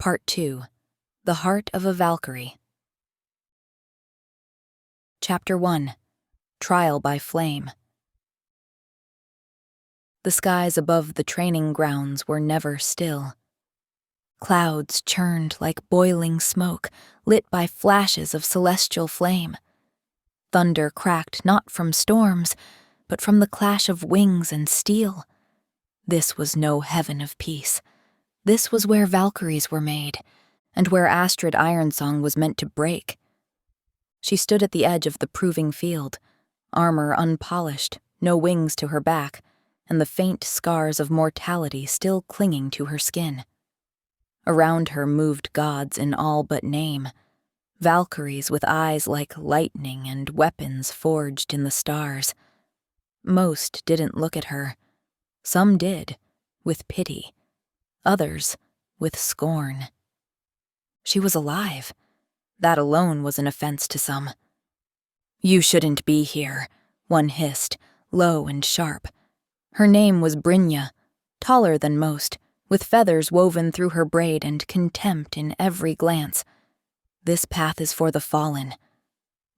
Part 2. The Heart of a Valkyrie. Chapter 1. Trial by Flame. The skies above the training grounds were never still. Clouds churned like boiling smoke, lit by flashes of celestial flame. Thunder cracked not from storms, but from the clash of wings and steel. This was no heaven of peace. This was where Valkyries were made, and where Astrid Ironsong was meant to break. She stood at the edge of the proving field, armor unpolished, no wings to her back, and the faint scars of mortality still clinging to her skin. Around her moved gods in all but name, Valkyries with eyes like lightning and weapons forged in the stars. Most didn't look at her. Some did, with pity. Others, with scorn. She was alive. That alone was an offense to some. "You shouldn't be here," one hissed, low and sharp. Her name was Brynja, taller than most, with feathers woven through her braid and contempt in every glance. "This path is for the fallen,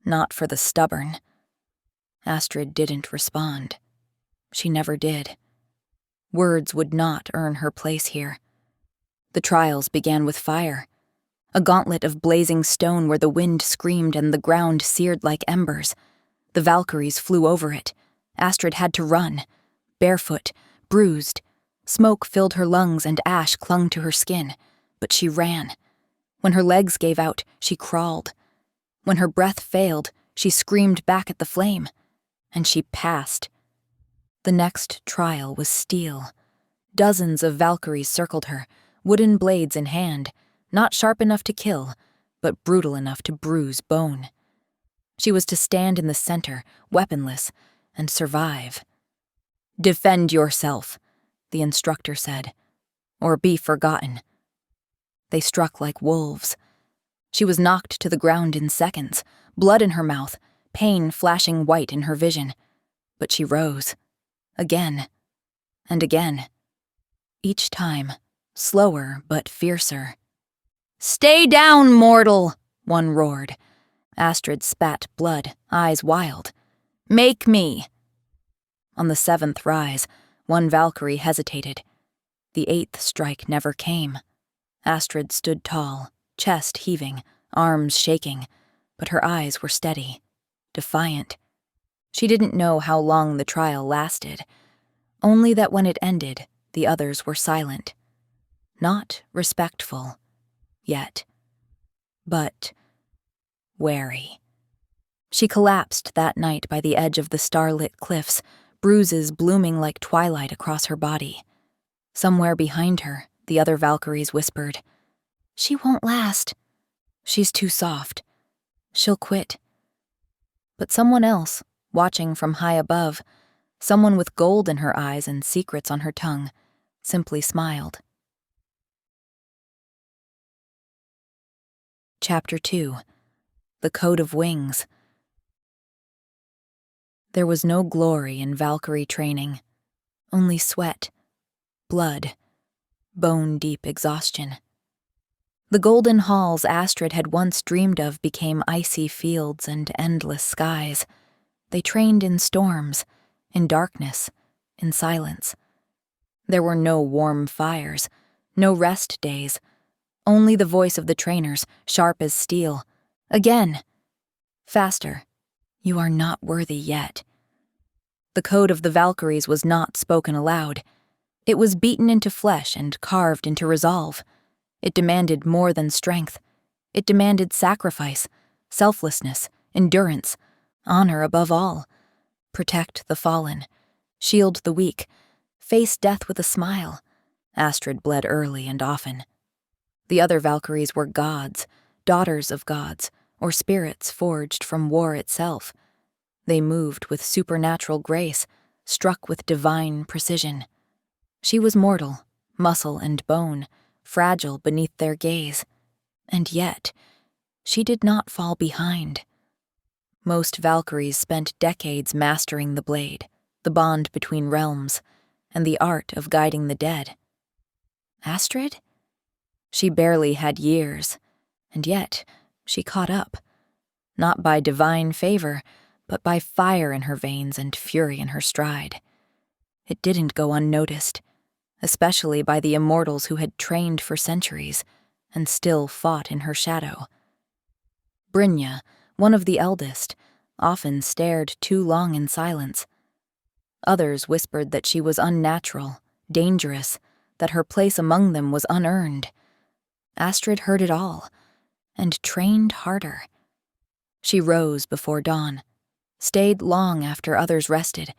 not for the stubborn." Astrid didn't respond. She never did. Words would not earn her place here. The trials began with fire, a gauntlet of blazing stone where the wind screamed and the ground seared like embers. The Valkyries flew over it. Astrid had to run, barefoot, bruised. Smoke filled her lungs and ash clung to her skin, but she ran. When her legs gave out, she crawled. When her breath failed, she screamed back at the flame, and she passed. The next trial was steel. Dozens of Valkyries circled her, wooden blades in hand, not sharp enough to kill, but brutal enough to bruise bone. She was to stand in the center, weaponless, and survive. "Defend yourself," the instructor said, "or be forgotten." They struck like wolves. She was knocked to the ground in seconds, blood in her mouth, pain flashing white in her vision. But she rose. Again, and again. Each time, slower but fiercer. "Stay down, mortal!" one roared. Astrid spat blood, eyes wild. "Make me!" On the 7th rise, one Valkyrie hesitated. The 8th strike never came. Astrid stood tall, chest heaving, arms shaking, but her eyes were steady, defiant. She didn't know how long the trial lasted, only that when it ended, the others were silent. Not respectful, yet, but wary. She collapsed that night by the edge of the starlit cliffs, bruises blooming like twilight across her body. Somewhere behind her, the other Valkyries whispered, "She won't last. She's too soft. She'll quit." But someone else, watching from high above, someone with gold in her eyes and secrets on her tongue, simply smiled. Chapter 2. The Coat of Wings. There was no glory in Valkyrie training, only sweat, blood, bone-deep exhaustion. The golden halls Astrid had once dreamed of became icy fields and endless skies. They trained in storms, in darkness, in silence. There were no warm fires, no rest days, only the voice of the trainers, sharp as steel. Again! Faster. You are not worthy yet. The code of the Valkyries was not spoken aloud. It was beaten into flesh and carved into resolve. It demanded more than strength. It demanded sacrifice, selflessness, endurance, honor above all. Protect the fallen, shield the weak, face death with a smile. Astrid bled early and often. The other Valkyries were gods, daughters of gods, or spirits forged from war itself. They moved with supernatural grace, struck with divine precision. She was mortal, muscle and bone, fragile beneath their gaze. And yet, she did not fall behind. Most Valkyries spent decades mastering the blade, the bond between realms, and the art of guiding the dead. Astrid? She barely had years, and yet she caught up. Not by divine favor, but by fire in her veins and fury in her stride. It didn't go unnoticed, especially by the immortals who had trained for centuries and still fought in her shadow. Brynja, one of the eldest, often stared too long in silence. Others whispered that she was unnatural, dangerous, that her place among them was unearned. Astrid heard it all, and trained harder. She rose before dawn, stayed long after others rested.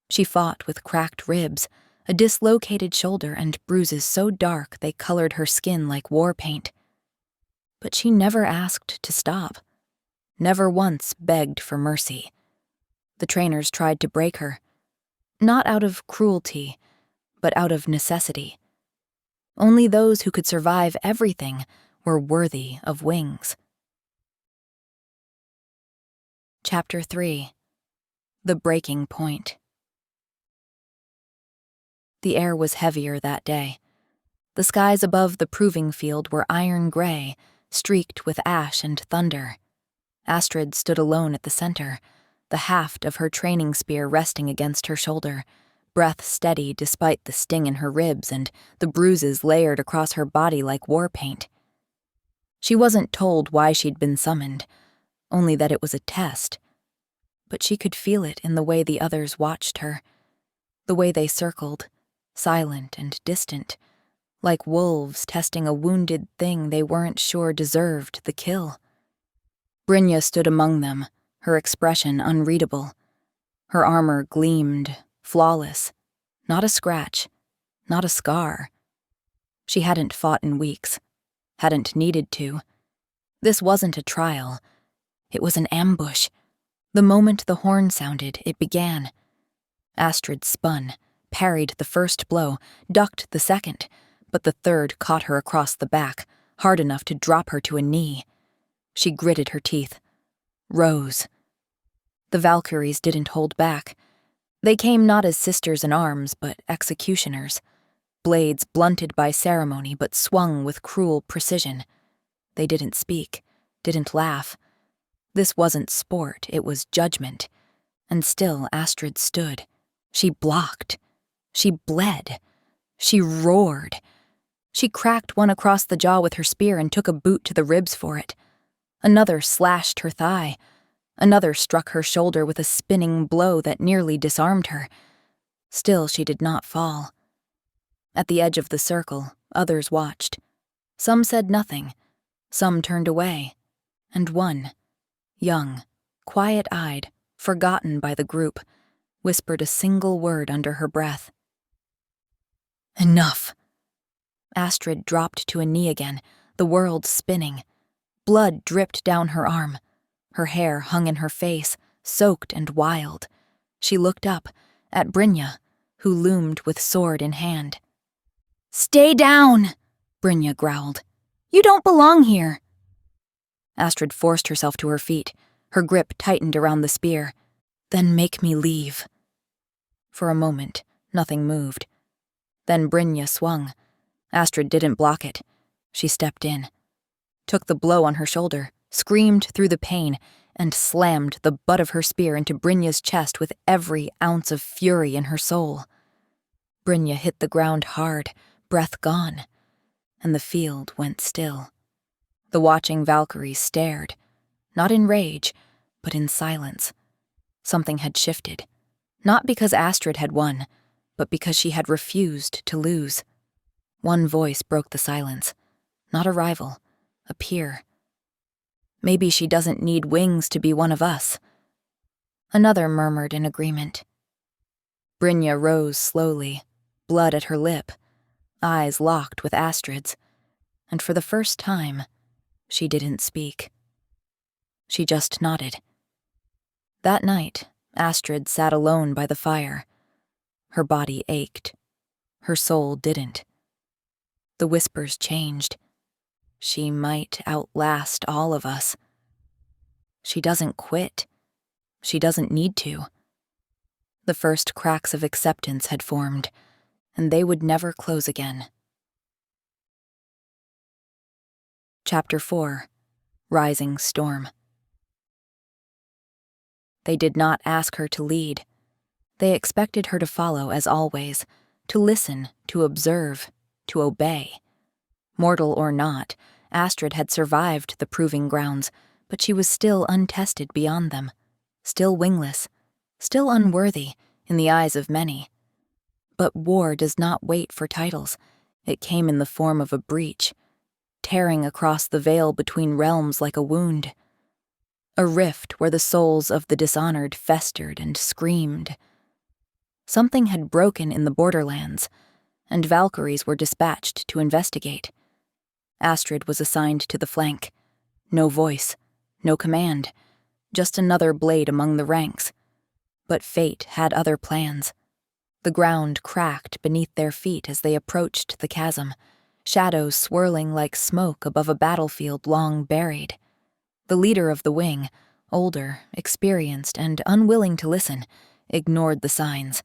She fought with cracked ribs, a dislocated shoulder, and bruises so dark they colored her skin like war paint. But she never asked to stop, never once begged for mercy. The trainers tried to break her, not out of cruelty, but out of necessity. Only those who could survive everything were worthy of wings. Chapter 3. The Breaking Point. The air was heavier that day. The skies above the proving field were iron gray, streaked with ash and thunder. Astrid stood alone at the center, the haft of her training spear resting against her shoulder, breath steady despite the sting in her ribs and the bruises layered across her body like war paint. She wasn't told why she'd been summoned, only that it was a test. But she could feel it in the way the others watched her, the way they circled, silent and distant, like wolves testing a wounded thing they weren't sure deserved the kill. Brynja stood among them, her expression unreadable. Her armor gleamed, flawless, not a scratch, not a scar. She hadn't fought in weeks, hadn't needed to. This wasn't a trial. It was an ambush. The moment the horn sounded, it began. Astrid spun, parried the first blow, ducked the second, but the third caught her across the back, hard enough to drop her to a knee. She gritted her teeth, rose. The Valkyries didn't hold back. They came not as sisters in arms, but executioners. Blades blunted by ceremony, but swung with cruel precision. They didn't speak, didn't laugh. This wasn't sport, it was judgment. And still Astrid stood. She blocked. She bled. She roared. She cracked one across the jaw with her spear and took a boot to the ribs for it. Another slashed her thigh. Another struck her shoulder with a spinning blow that nearly disarmed her. Still she did not fall. At the edge of the circle, others watched. Some said nothing. Some turned away. And one, young, quiet-eyed, forgotten by the group, whispered a single word under her breath. Enough. Astrid dropped to a knee again, the world spinning. Blood dripped down her arm. Her hair hung in her face, soaked and wild. She looked up, at Brynja, who loomed with sword in hand. "Stay down," Brynja growled. "You don't belong here." Astrid forced herself to her feet, her grip tightened around the spear. "Then make me leave." For a moment, nothing moved. Then Brynja swung. Astrid didn't block it. She stepped in, took the blow on her shoulder, screamed through the pain, and slammed the butt of her spear into Brynja's chest with every ounce of fury in her soul. Brynja hit the ground hard, breath gone, and the field went still. The watching Valkyries stared, not in rage, but in silence. Something had shifted, not because Astrid had won, but because she had refused to lose. One voice broke the silence, not a rival, a peer. "Maybe she doesn't need wings to be one of us." Another murmured in agreement. Brynja rose slowly, blood at her lip, eyes locked with Astrid's, and for the first time, she didn't speak. She just nodded. That night, Astrid sat alone by the fire. Her body ached. Her soul didn't. The whispers changed. She might outlast all of us. She doesn't quit. She doesn't need to. The first cracks of acceptance had formed, and they would never close again. Chapter 4. Rising Storm. They did not ask her to lead. They expected her to follow, as always, to listen, to observe, to obey. Mortal or not, Astrid had survived the proving grounds, but she was still untested beyond them, still wingless, still unworthy in the eyes of many. But war does not wait for titles. It came in the form of a breach, tearing across the veil between realms like a wound. A rift where the souls of the dishonored festered and screamed. Something had broken in the borderlands, and Valkyries were dispatched to investigate. Astrid was assigned to the flank. No voice, no command, just another blade among the ranks. But fate had other plans. The ground cracked beneath their feet as they approached the chasm, shadows swirling like smoke above a battlefield long buried. The leader of the wing, older, experienced, and unwilling to listen, ignored the signs.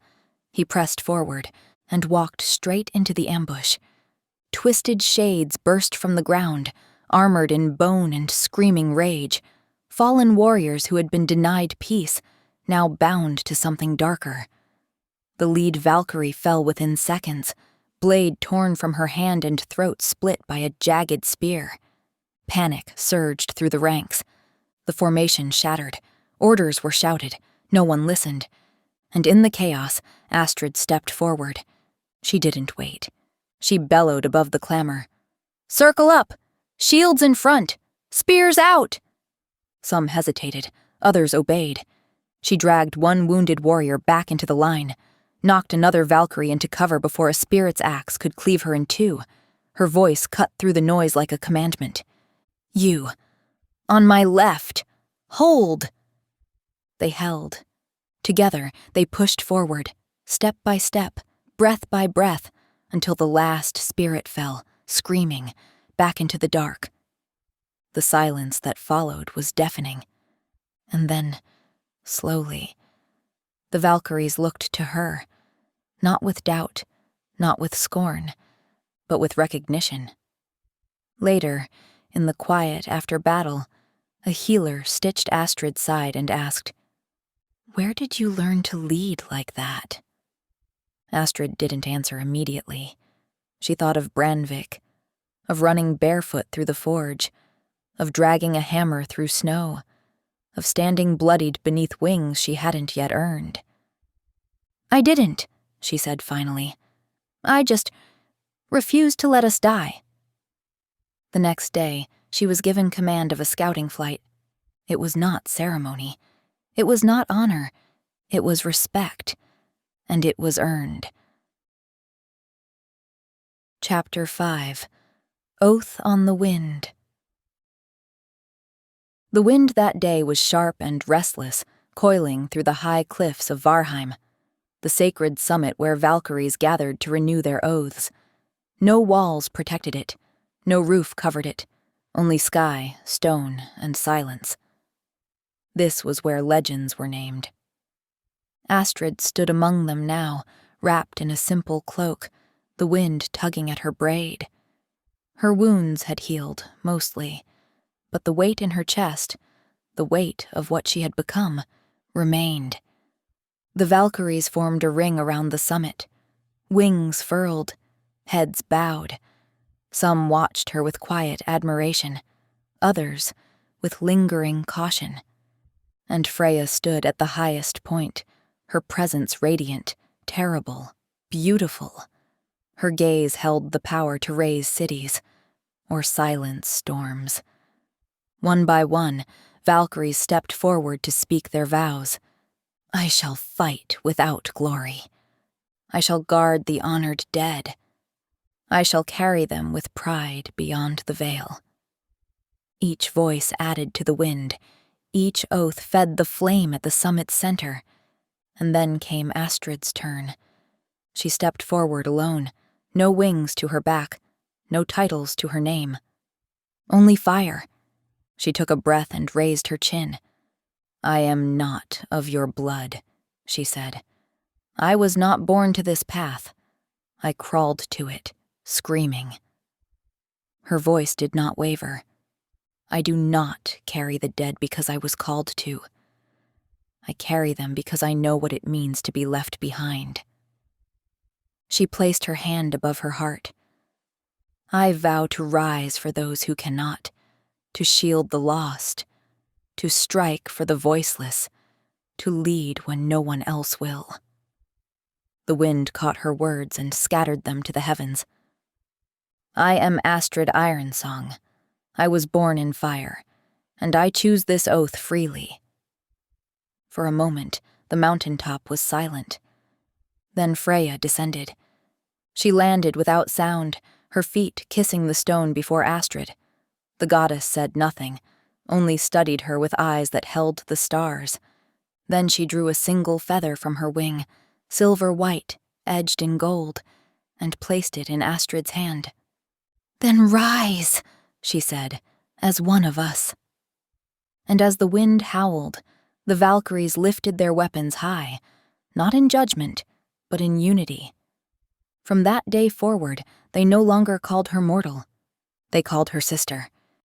He pressed forward and walked straight into the ambush. Twisted shades burst from the ground, armored in bone and screaming rage. Fallen warriors who had been denied peace, now bound to something darker. The lead Valkyrie fell within seconds, blade torn from her hand and throat split by a jagged spear. Panic surged through the ranks. The formation shattered. Orders were shouted. No one listened. And in the chaos, Astrid stepped forward. She didn't wait. She bellowed above the clamor. "Circle up! Shields in front! Spears out!" Some hesitated. Others obeyed. She dragged one wounded warrior back into the line, knocked another Valkyrie into cover before a spirit's axe could cleave her in two. Her voice cut through the noise like a commandment. "You! On my left! Hold!" They held. Together, they pushed forward, step by step, breath by breath, until the last spirit fell, screaming, back into the dark. The silence that followed was deafening. And then, slowly, the Valkyries looked to her, not with doubt, not with scorn, but with recognition. Later, in the quiet after battle, a healer stitched Astrid's side and asked, "Where did you learn to lead like that?" Astrid didn't answer immediately. She thought of Branvik, of running barefoot through the forge, of dragging a hammer through snow, of standing bloodied beneath wings she hadn't yet earned. "I didn't," she said finally. "I just refused to let us die." The next day, she was given command of a scouting flight. It was not ceremony. It was not honor. It was respect. And it was earned. Chapter 5. Oath on the Wind. The wind that day was sharp and restless, coiling through the high cliffs of Varheim, the sacred summit where Valkyries gathered to renew their oaths. No walls protected it, no roof covered it, only sky, stone, and silence. This was where legends were named. Astrid stood among them now, wrapped in a simple cloak, the wind tugging at her braid. Her wounds had healed, mostly, but the weight in her chest, the weight of what she had become, remained. The Valkyries formed a ring around the summit, wings furled, heads bowed. Some watched her with quiet admiration, others with lingering caution. And Freya stood at the highest point, her presence radiant, terrible, beautiful. Her gaze held the power to raise cities, or silence storms. One by one, Valkyries stepped forward to speak their vows. "I shall fight without glory. I shall guard the honored dead. I shall carry them with pride beyond the veil." Each voice added to the wind. Each oath fed the flame at the summit's center. And then came Astrid's turn. She stepped forward alone, no wings to her back, no titles to her name. Only fire. She took a breath and raised her chin. "I am not of your blood," she said. "I was not born to this path. I crawled to it, screaming." Her voice did not waver, I do not carry the dead because I was called to. I carry them because I know what it means to be left behind. She placed her hand above her heart. I vow to rise for those who cannot, to shield the lost, to strike for the voiceless, to lead when no one else will. The wind caught her words and scattered them to the heavens. I am Astrid Ironsong. I was born in fire, and I choose this oath freely. For a moment, the mountaintop was silent. Then Freya descended. She landed without sound, her feet kissing the stone before Astrid. The goddess said nothing, only studied her with eyes that held the stars. Then she drew a single feather from her wing, silver white, edged in gold, and placed it in Astrid's hand. "Then rise," she said, "as one of us." And as the wind howled, the Valkyries lifted their weapons high, not in judgment, but in unity. From that day forward, they no longer called her mortal. They called her sister,